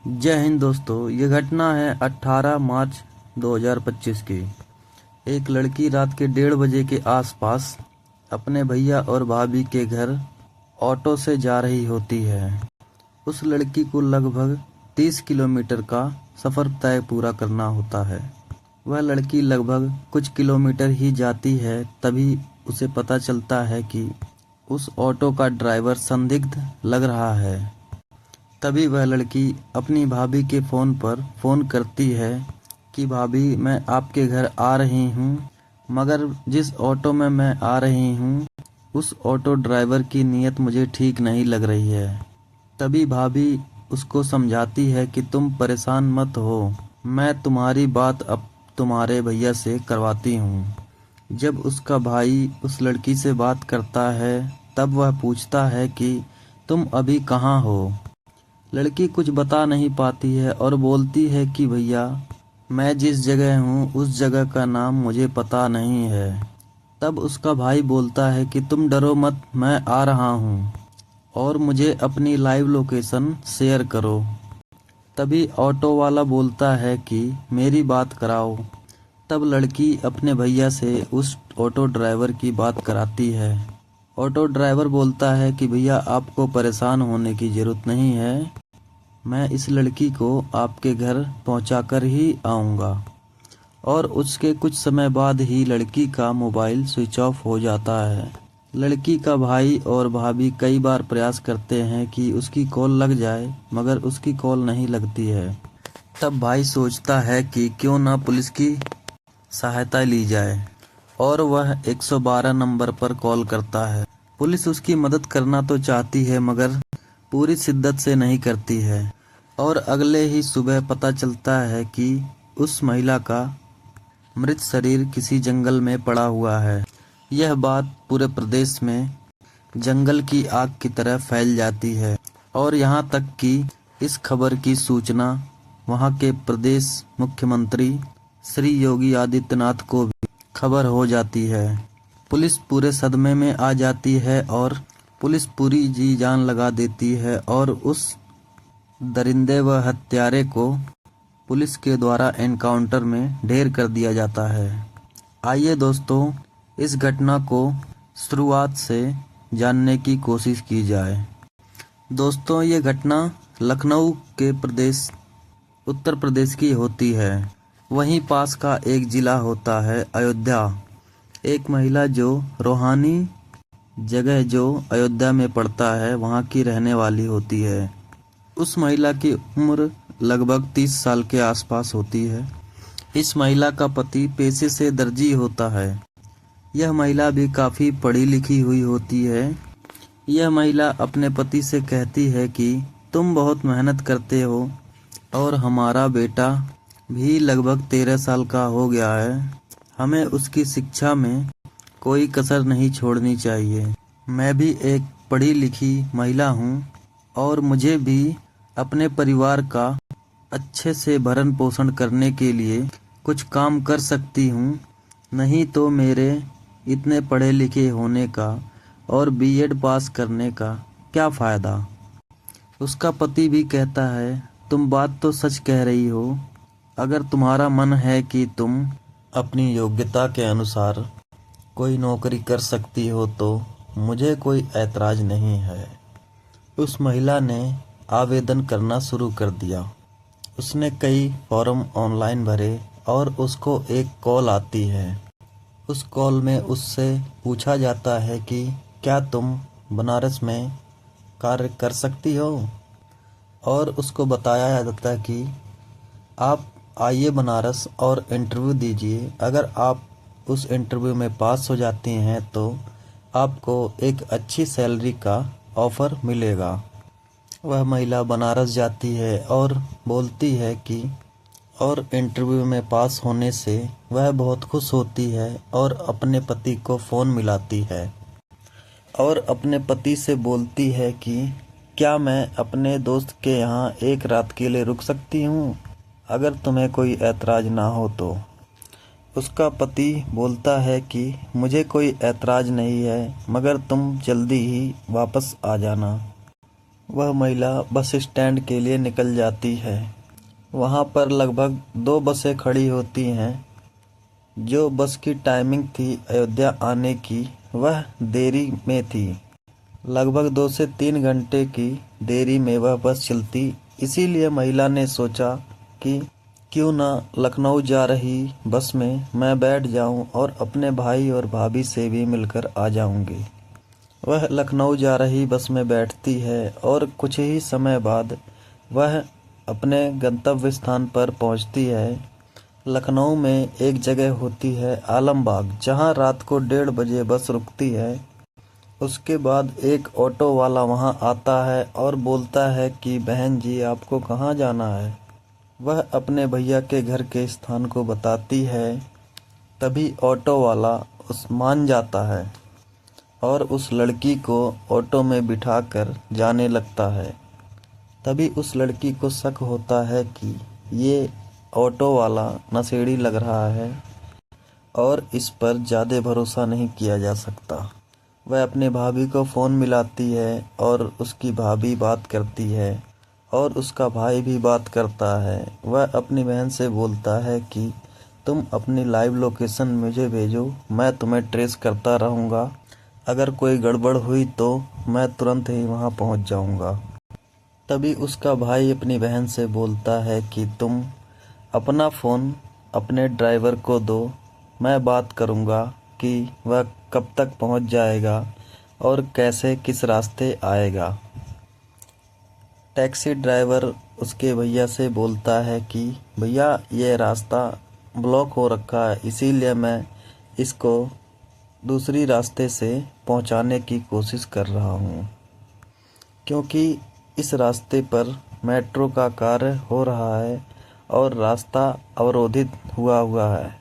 जय हिंद दोस्तों। ये घटना है 18 मार्च 2025 की। एक लड़की रात के 1:30 बजे के आसपास अपने भैया और भाभी के घर ऑटो से जा रही होती है। उस लड़की को लगभग 30 किलोमीटर का सफ़र तय पूरा करना होता है। वह लड़की लगभग कुछ किलोमीटर ही जाती है, तभी उसे पता चलता है कि उस ऑटो का ड्राइवर संदिग्ध लग रहा है। तभी वह लड़की अपनी भाभी के फ़ोन पर फ़ोन करती है कि भाभी, मैं आपके घर आ रही हूँ, मगर जिस ऑटो में मैं आ रही हूँ उस ऑटो ड्राइवर की नीयत मुझे ठीक नहीं लग रही है। तभी भाभी उसको समझाती है कि तुम परेशान मत हो, मैं तुम्हारी बात अब तुम्हारे भैया से करवाती हूँ। जब उसका भाई उस लड़की से बात करता है तब वह पूछता है कि तुम अभी कहाँ हो। लड़की कुछ बता नहीं पाती है और बोलती है कि भैया, मैं जिस जगह हूँ उस जगह का नाम मुझे पता नहीं है। तब उसका भाई बोलता है कि तुम डरो मत, मैं आ रहा हूँ और मुझे अपनी लाइव लोकेशन शेयर करो। तभी ऑटो वाला बोलता है कि मेरी बात कराओ। तब लड़की अपने भैया से उस ऑटो ड्राइवर की बात कराती है। ऑटो ड्राइवर बोलता है कि भैया, आपको परेशान होने की ज़रूरत नहीं है, मैं इस लड़की को आपके घर पहुंचाकर ही आऊँगा। और उसके कुछ समय बाद ही लड़की का मोबाइल स्विच ऑफ हो जाता है। लड़की का भाई और भाभी कई बार प्रयास करते हैं कि उसकी कॉल लग जाए, मगर उसकी कॉल नहीं लगती है। तब भाई सोचता है कि क्यों ना पुलिस की सहायता ली जाए और वह 112 नंबर पर कॉल करता है। पुलिस उसकी मदद करना तो चाहती है, मगर पूरी शिद्दत से नहीं करती है। और अगले ही सुबह पता चलता है कि उस महिला का मृत शरीर किसी जंगल में पड़ा हुआ है। यह बात पूरे प्रदेश में जंगल की आग की तरह फैल जाती है और यहाँ तक कि इस खबर की सूचना वहाँ के प्रदेश मुख्यमंत्री श्री योगी आदित्यनाथ को भी खबर हो जाती है। पुलिस पूरे सदमे में आ जाती है और पुलिस पूरी जी जान लगा देती है और उस दरिंदे व हत्यारे को पुलिस के द्वारा एनकाउंटर में ढेर कर दिया जाता है। आइए दोस्तों, इस घटना को शुरुआत से जानने की कोशिश की जाए। दोस्तों, ये घटना लखनऊ के प्रदेश उत्तर प्रदेश की होती है। वहीं पास का एक ज़िला होता है अयोध्या। एक महिला जो रोहानी जगह जो अयोध्या में पड़ता है वहाँ की रहने वाली होती है। उस महिला की उम्र लगभग 30 साल के आसपास होती है। इस महिला का पति पेशे से दर्जी होता है। यह महिला भी काफ़ी पढ़ी लिखी हुई होती है। यह महिला अपने पति से कहती है कि तुम बहुत मेहनत करते हो और हमारा बेटा भी लगभग 13 साल का हो गया है, हमें उसकी शिक्षा में कोई कसर नहीं छोड़नी चाहिए। मैं भी एक पढ़ी लिखी महिला हूँ और मुझे भी अपने परिवार का अच्छे से भरण पोषण करने के लिए कुछ काम कर सकती हूँ, नहीं तो मेरे इतने पढ़े लिखे होने का और बीएड पास करने का क्या फ़ायदा। उसका पति भी कहता है, तुम बात तो सच कह रही हो, अगर तुम्हारा मन है कि तुम अपनी योग्यता के अनुसार कोई नौकरी कर सकती हो तो मुझे कोई ऐतराज़ नहीं है। उस महिला ने आवेदन करना शुरू कर दिया। उसने कई फॉर्म ऑनलाइन भरे और उसको एक कॉल आती है। उस कॉल में उससे पूछा जाता है कि क्या तुम बनारस में कार्य कर सकती हो, और उसको बताया जाता है कि आप आइए बनारस और इंटरव्यू दीजिए। अगर आप उस इंटरव्यू में पास हो जाती हैं तो आपको एक अच्छी सैलरी का ऑफ़र मिलेगा। वह महिला बनारस जाती है और बोलती है कि और इंटरव्यू में पास होने से वह बहुत खुश होती है और अपने पति को फ़ोन मिलाती है और अपने पति से बोलती है कि क्या मैं अपने दोस्त के यहाँ एक रात के लिए रुक सकती हूँ, अगर तुम्हें कोई ऐतराज़ ना हो तो। उसका पति बोलता है कि मुझे कोई ऐतराज़ नहीं है, मगर तुम जल्दी ही वापस आ जाना। वह महिला बस स्टैंड के लिए निकल जाती है। वहाँ पर लगभग 2 बसें खड़ी होती हैं। जो बस की टाइमिंग थी अयोध्या आने की, वह देरी में थी। लगभग 2 से 3 घंटे की देरी में वह बस चलती। इसीलिए महिला ने सोचा कि क्यों ना लखनऊ जा रही बस में मैं बैठ जाऊं और अपने भाई और भाभी से भी मिलकर आ जाऊंगी। वह लखनऊ जा रही बस में बैठती है और कुछ ही समय बाद वह अपने गंतव्य स्थान पर पहुंचती है। लखनऊ में एक जगह होती है आलमबाग, जहां रात को 1:30 बजे बस रुकती है। उसके बाद एक ऑटो वाला वहां आता है और बोलता है कि बहन जी, आपको कहाँ जाना है। वह अपने भैया के घर के स्थान को बताती है। तभी ऑटो वाला मान जाता है और उस लड़की को ऑटो में बिठाकर जाने लगता है। तभी उस लड़की को शक होता है कि ये ऑटो वाला नशेड़ी लग रहा है और इस पर ज़्यादा भरोसा नहीं किया जा सकता। वह अपने भाभी को फ़ोन मिलाती है और उसकी भाभी बात करती है और उसका भाई भी बात करता है। वह अपनी बहन से बोलता है कि तुम अपनी लाइव लोकेशन मुझे भेजो, मैं तुम्हें ट्रेस करता रहूँगा। अगर कोई गड़बड़ हुई तो मैं तुरंत ही वहाँ पहुँच जाऊँगा। तभी उसका भाई अपनी बहन से बोलता है कि तुम अपना फ़ोन अपने ड्राइवर को दो, मैं बात करूँगा कि वह कब तक पहुँच जाएगा और कैसे किस रास्ते आएगा। टैक्सी ड्राइवर उसके भैया से बोलता है कि भैया, ये रास्ता ब्लॉक हो रखा है, इसीलिए मैं इसको दूसरी रास्ते से पहुंचाने की कोशिश कर रहा हूं, क्योंकि इस रास्ते पर मेट्रो का कार्य हो रहा है और रास्ता अवरोधित हुआ है।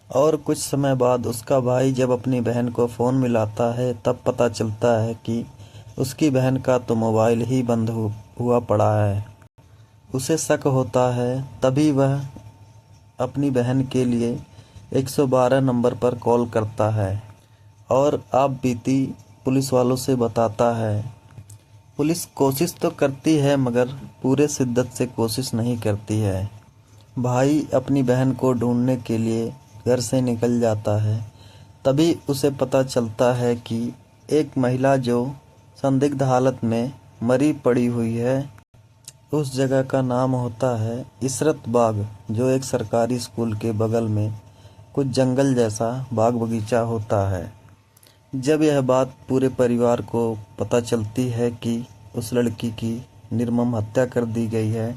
और कुछ समय बाद उसका भाई जब अपनी बहन को फ़ोन मिलाता है, तब पता चलता है कि उसकी बहन का तो मोबाइल ही बंद हुआ पड़ा है। उसे शक होता है। तभी वह अपनी बहन के लिए 112 नंबर पर कॉल करता है और आप बीती पुलिस वालों से बताता है। पुलिस कोशिश तो करती है मगर पूरे शिद्दत से कोशिश नहीं करती है। भाई अपनी बहन को ढूंढने के लिए घर से निकल जाता है। तभी उसे पता चलता है कि एक महिला जो संदिग्ध हालत में मरी पड़ी हुई है, उस जगह का नाम होता है इशरत बाग, जो एक सरकारी स्कूल के बगल में कुछ जंगल जैसा बाग बगीचा होता है। जब यह बात पूरे परिवार को पता चलती है कि उस लड़की की निर्मम हत्या कर दी गई है,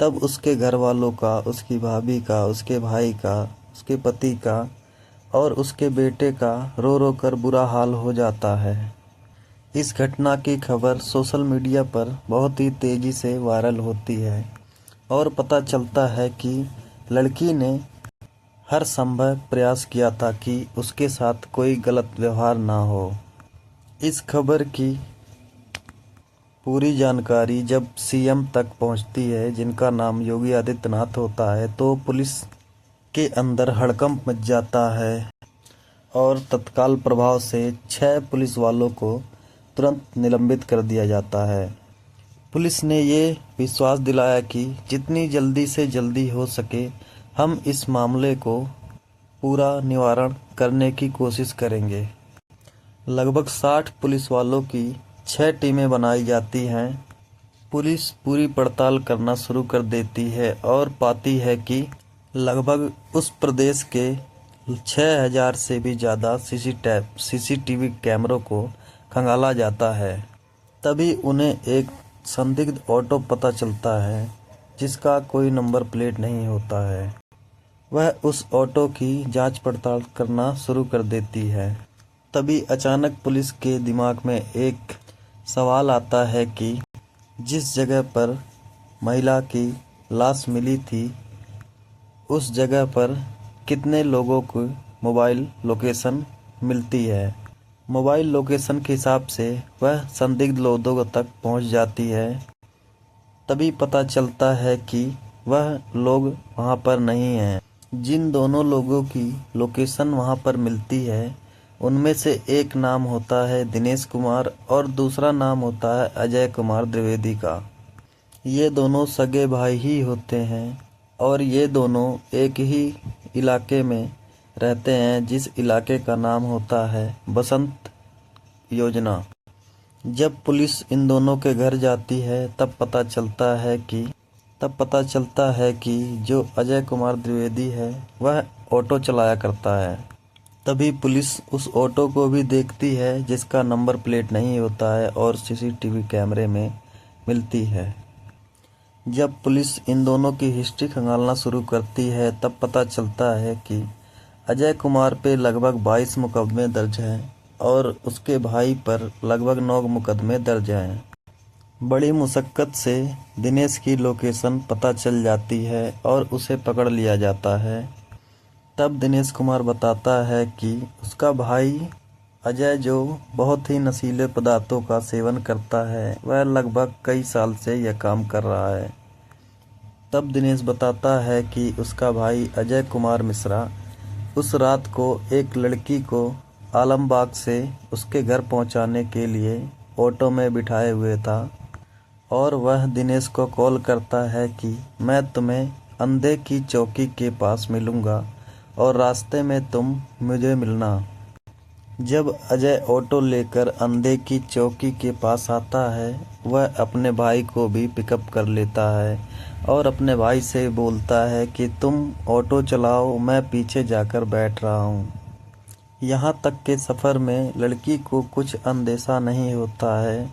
तब उसके घर वालों का, उसकी भाभी का, उसके भाई का, उसके पति का और उसके बेटे का रो रो कर बुरा हाल हो जाता है। इस घटना की खबर सोशल मीडिया पर बहुत ही तेज़ी से वायरल होती है और पता चलता है कि लड़की ने हर संभव प्रयास किया था कि उसके साथ कोई गलत व्यवहार ना हो। इस खबर की पूरी जानकारी जब सीएम तक पहुंचती है, जिनका नाम योगी आदित्यनाथ होता है, तो पुलिस के अंदर हड़कंप मच जाता है और तत्काल प्रभाव से 6 पुलिस वालों को तुरंत निलंबित कर दिया जाता है। पुलिस ने ये विश्वास दिलाया कि जितनी जल्दी से जल्दी हो सके हम इस मामले को पूरा निवारण करने की कोशिश करेंगे। लगभग 60 पुलिस वालों की 6 टीमें बनाई जाती हैं। पुलिस पूरी पड़ताल करना शुरू कर देती है और पाती है कि लगभग उस प्रदेश के 6000 से भी ज़्यादा सीसीटीवी कैमरों को खंगाला जाता है। तभी उन्हें एक संदिग्ध ऑटो पता चलता है, जिसका कोई नंबर प्लेट नहीं होता है। वह उस ऑटो की जांच पड़ताल करना शुरू कर देती है। तभी अचानक पुलिस के दिमाग में एक सवाल आता है कि जिस जगह पर महिला की लाश मिली थी, उस जगह पर कितने लोगों को मोबाइल लोकेशन मिलती है। मोबाइल लोकेशन के हिसाब से वह संदिग्ध लोगों तक पहुंच जाती है। तभी पता चलता है कि वह लोग वहां पर नहीं हैं। जिन दोनों लोगों की लोकेशन वहां पर मिलती है, उनमें से एक नाम होता है दिनेश कुमार और दूसरा नाम होता है अजय कुमार द्विवेदी का। ये दोनों सगे भाई ही होते हैं और ये दोनों एक ही इलाके में रहते हैं, जिस इलाके का नाम होता है बसंत योजना। जब पुलिस इन दोनों के घर जाती है तब पता चलता है कि जो अजय कुमार द्विवेदी है वह ऑटो चलाया करता है। तभी पुलिस उस ऑटो को भी देखती है जिसका नंबर प्लेट नहीं होता है और सीसीटीवी कैमरे में मिलती है। जब पुलिस इन दोनों की हिस्ट्री खंगालना शुरू करती है तब पता चलता है कि अजय कुमार पे लगभग 22 मुकदमे दर्ज हैं और उसके भाई पर लगभग 9 मुकदमे दर्ज हैं। बड़ी मुशक्कत से दिनेश की लोकेशन पता चल जाती है और उसे पकड़ लिया जाता है। तब दिनेश कुमार बताता है कि उसका भाई अजय, जो बहुत ही नशीले पदार्थों का सेवन करता है, वह लगभग कई साल से यह काम कर रहा है। तब दिनेश बताता है कि उसका भाई अजय कुमार मिश्रा उस रात को एक लड़की को आलमबाग से उसके घर पहुंचाने के लिए ऑटो में बिठाए हुए था और वह दिनेश को कॉल करता है कि मैं तुम्हें अंधे की चौकी के पास मिलूंगा और रास्ते में तुम मुझे मिलना। जब अजय ऑटो लेकर अंधे की चौकी के पास आता है, वह अपने भाई को भी पिकअप कर लेता है और अपने भाई से बोलता है कि तुम ऑटो चलाओ, मैं पीछे जाकर बैठ रहा हूँ। यहाँ तक के सफ़र में लड़की को कुछ अंदेशा नहीं होता है,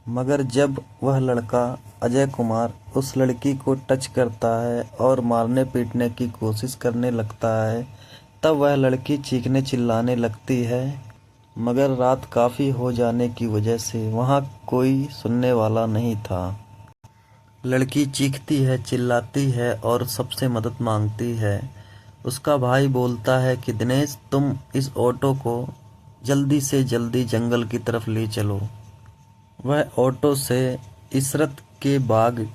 मगर जब वह लड़का अजय कुमार उस लड़की को टच करता है और मारने पीटने की कोशिश करने लगता है, तब वह लड़की चीखने चिल्लाने लगती है, मगर रात काफ़ी हो जाने की वजह से वहाँ कोई सुनने वाला नहीं था। लड़की चीखती है, चिल्लाती है और सबसे मदद मांगती है। उसका भाई बोलता है कि दिनेश, तुम इस ऑटो को जल्दी से जल्दी जंगल की तरफ ले चलो। वह ऑटो से इशरत के बाग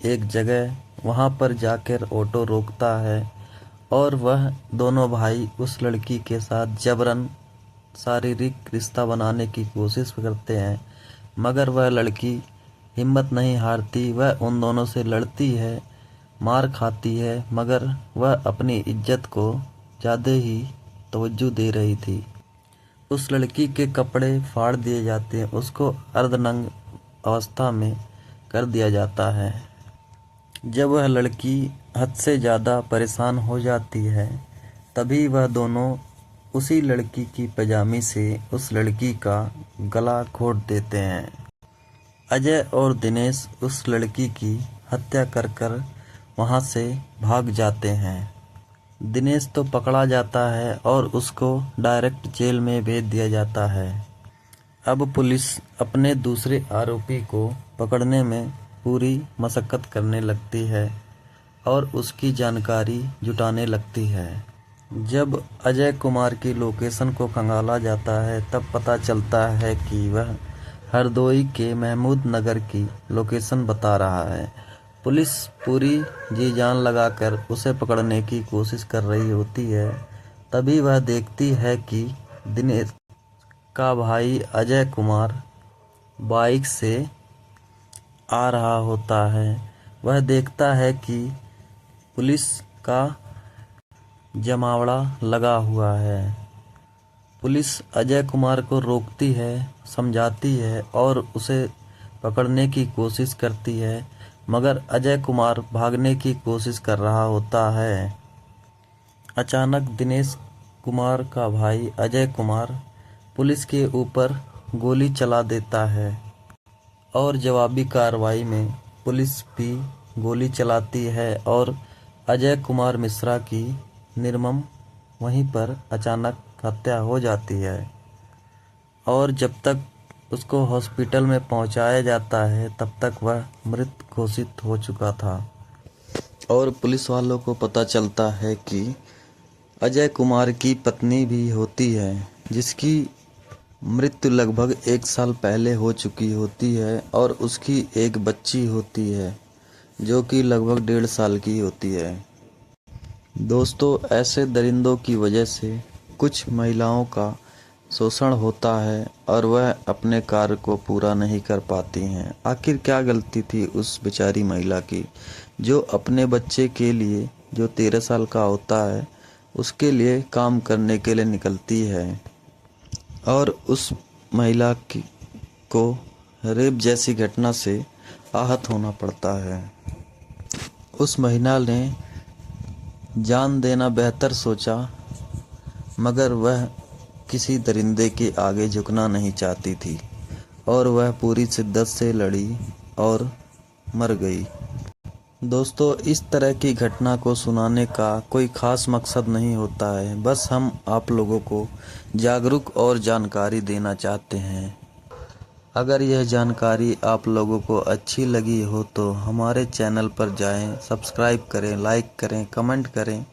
एक जगह वहाँ पर जाकर ऑटो रोकता है और वह दोनों भाई उस लड़की के साथ जबरन शारीरिक रिश्ता बनाने की कोशिश करते हैं, मगर वह लड़की हिम्मत नहीं हारती। वह उन दोनों से लड़ती है, मार खाती है, मगर वह अपनी इज्जत को ज़्यादा ही तवज्जो दे रही थी। उस लड़की के कपड़े फाड़ दिए जाते हैं, उसको अर्धनग्न अवस्था में कर दिया जाता है। जब वह लड़की हद से ज़्यादा परेशान हो जाती है, तभी वह दोनों उसी लड़की की पजामी से उस लड़की का गला घोंट देते हैं। अजय और दिनेश उस लड़की की हत्या कर वहाँ से भाग जाते हैं। दिनेश तो पकड़ा जाता है और उसको डायरेक्ट जेल में भेज दिया जाता है। अब पुलिस अपने दूसरे आरोपी को पकड़ने में पूरी मशक्कत करने लगती है और उसकी जानकारी जुटाने लगती है। जब अजय कुमार की लोकेशन को खंगाला जाता है तब पता चलता है कि वह हरदोई के महमूद नगर की लोकेशन बता रहा है। पुलिस पूरी जी जान लगाकर उसे पकड़ने की कोशिश कर रही होती है। तभी वह देखती है कि दिनेश का भाई अजय कुमार बाइक से आ रहा होता है। वह देखता है कि पुलिस का जमावड़ा लगा हुआ है। पुलिस अजय कुमार को रोकती है, समझाती है और उसे पकड़ने की कोशिश करती है, मगर अजय कुमार भागने की कोशिश कर रहा होता है। अचानक दिनेश कुमार का भाई अजय कुमार पुलिस के ऊपर गोली चला देता है और जवाबी कार्रवाई में पुलिस भी गोली चलाती है और अजय कुमार मिश्रा की निर्मम वहीं पर अचानक हत्या हो जाती है। और जब तक उसको हॉस्पिटल में पहुंचाया जाता है तब तक वह मृत घोषित हो चुका था। और पुलिस वालों को पता चलता है कि अजय कुमार की पत्नी भी होती है, जिसकी मृत्यु लगभग 1 साल पहले हो चुकी होती है और उसकी एक बच्ची होती है जो कि लगभग 1.5 साल की होती है। दोस्तों, ऐसे दरिंदों की वजह से कुछ महिलाओं का शोषण होता है और वह अपने कार्य को पूरा नहीं कर पाती हैं। आखिर क्या गलती थी उस बेचारी महिला की, जो अपने बच्चे के लिए, जो 13 साल का होता है, उसके लिए काम करने के लिए निकलती है और उस महिला को रेप जैसी घटना से आहत होना पड़ता है। उस महिला ने जान देना बेहतर सोचा, मगर वह किसी दरिंदे के आगे झुकना नहीं चाहती थी और वह पूरी शिद्दत से लड़ी और मर गई। दोस्तों, इस तरह की घटना को सुनाने का कोई ख़ास मकसद नहीं होता है, बस हम आप लोगों को जागरूक और जानकारी देना चाहते हैं। अगर यह जानकारी आप लोगों को अच्छी लगी हो तो हमारे चैनल पर जाएं, सब्सक्राइब करें, लाइक करें, कमेंट करें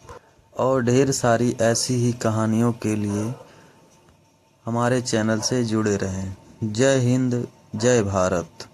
और ढेर सारी ऐसी ही कहानियों के लिए हमारे चैनल से जुड़े रहें। जय हिंद, जय भारत।